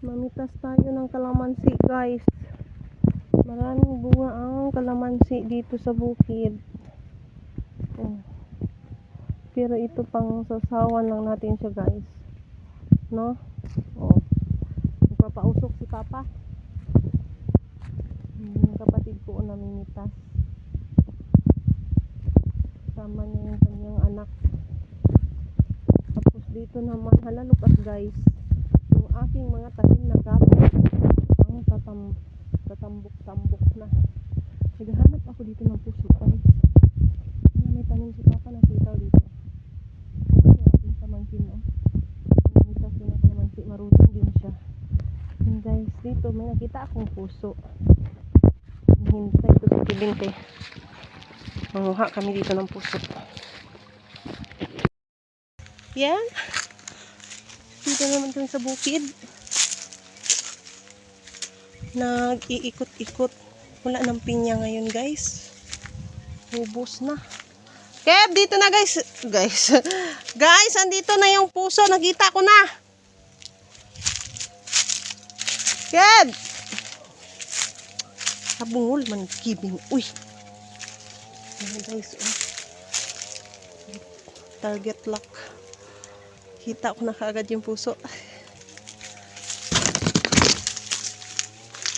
Mamitas tayo ng kalamansi, guys. Maraming bunga ang kalamansi dito sa bukid. Oh. Pero ito pang sasawan lang natin siya, guys. No? Oh. Magpapausok si Papa. Yung kapatid ko namimitas. Sama niya yung kanyang anak. Tapos dito naman halalupas, guys. Yung aking mga tanim na gabi ang tatambok-tambok na. Naghahanap ako dito ng puso, guys. May tanim si Papa na sitaw dito. Yung aking pamangkin, no? Namitas yun ako naman si marunong din siya. And guys, dito may nakita akong puso. Hintay ito sa kilinte. Manguha kami dito ng puso. Yan. Dito naman kami sa bukid. Nag-iikot-ikot. Wala ng pinya ngayon, guys. Ubos na. Kev, dito na, guys. Guys, andito na yung puso. Nakita ko na. Kev! Kabungol man kibing. Uy. Ayan, guys. Oh. Target lock. Kita ko na kaagad yung puso.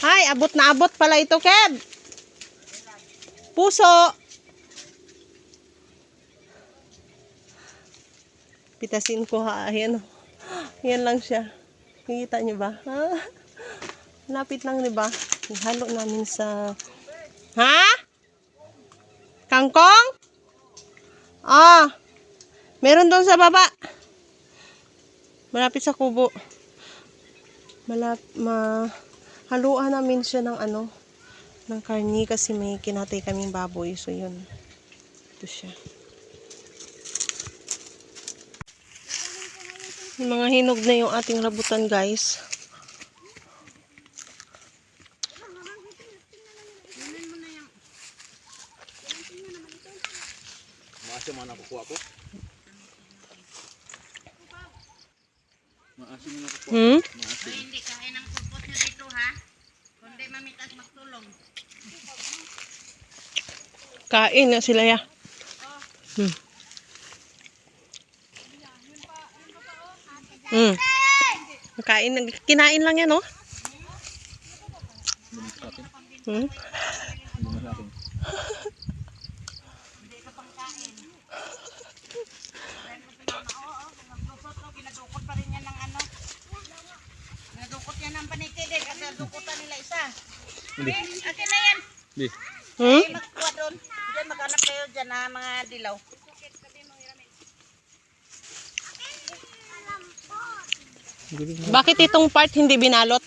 Hay, abot na abot pala ito, Kev. Puso. Pitasin ko, ha. Ayan. Yan lang siya. Nakikita nyo ba? Ha? Lapit lang, diba? Ihalo namin sa... Ha? Kangkong? Ah. Meron doon sa baba. Malapit sa kubo. Haluan namin siya ng ng karni kasi may kinatay kaming baboy. So yun. Ito siya. Yung mga hinog na yung ating rabutan, guys. Maasim man ako kuha ko. Maasim man ako kuha. Maasim. Hindi kain ang pupot nyo dito, ha? Kundi mamitas magtulong. Kain na sila ya. Kain, kinain lang yan, oh. Ginadukot pa rin yan ng Ginadukot yan ng panikid, kasi dukutan nila isa. Akin na yan. Magkuha doon. Diyan, maghanap kayo dyan na mga dilaw. Bakit itong part hindi binalot?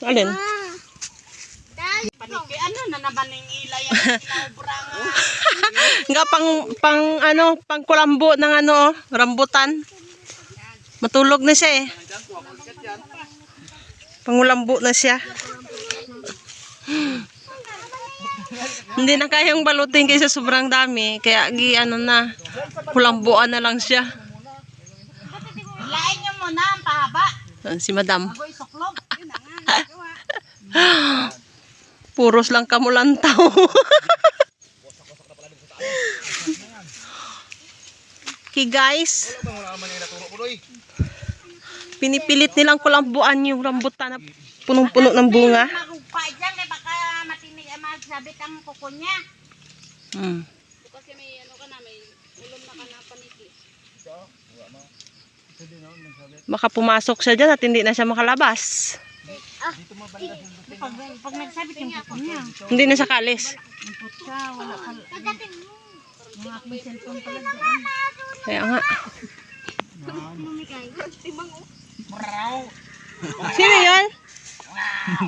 Alin? Paniki, na naman yung ilay yan. Inaubra nga. Nga pang kulambo ng rambutan. Matulog na siya eh. Pangulambo na siya. Hindi na kayang balutin kasi sobrang dami. Kaya na, kulambuan na lang siya. Lain nyo muna ang pahaba. Si Madam. Agoy suklog. Puros lang kamulantaw. Okay guys. Pinipilit nilang kulambuan yung rambutan na punong-puno ng bunga. Magugpa dyan, baka matinig masabit ang kuko niya. Kasi may may ulom na ka na paniki. Baka pumasok siya dyan at hindi na siya makalabas. Pag nagsabit yung kuko niya. Hindi na siya kalis. Imput ka, wala ka. Mga aking cellphone pala doon. Kaya nga. Sino yun?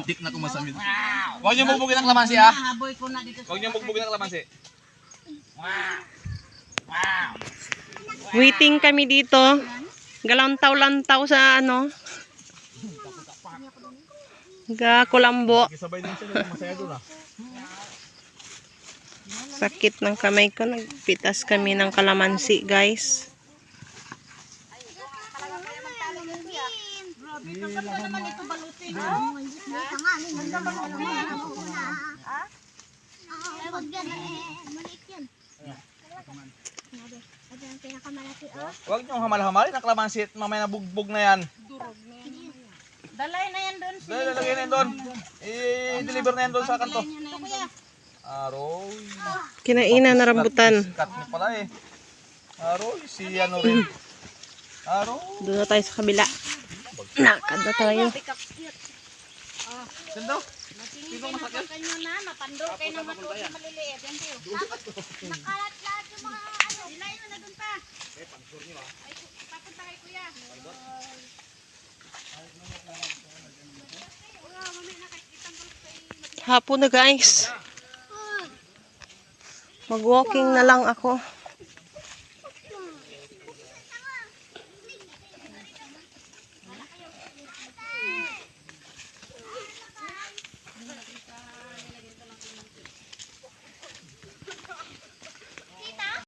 Tik na kumasamid. Huwag niyo bugbugin ang lamansi, ha? Haboy ko na dito. Huwag niyo bugbugin ang lamansi. Waiting kami dito. Galantaw-lantaw sa Kulambo. Sabay din siya, masaya doon, ha? Sakit ng kamay ko. Nagpitas kami ng kalamansi, guys. Grabe, kakanda naman ito balutin. Ganda balutin. Ha? Huwag yan, maliit yan. Ito ang pinakamalaki, oh. Huwag niyong hamal-hamalin ang kalamansi at mamaya nabugbog na yan. Dalay na yan doon. Dahil lalagyan na yan doon. I-deliver na yan doon sa kanto. Ito kuya. Aroy. Kinainan na rambutan. Cut niyo pala eh. Aroy, si ano rin. Aroy. Doon na tayo sa kabila. Nakad na tayo. Sendo. Mapakan nyo na, mapando kayo ng matuloy maliliit. Yan kayo. Nakalat lahat yung mga ano. Dilayin mo na doon pa. Ay, papunta kay kuya. Hapon na guys. Mag-walking na lang ako.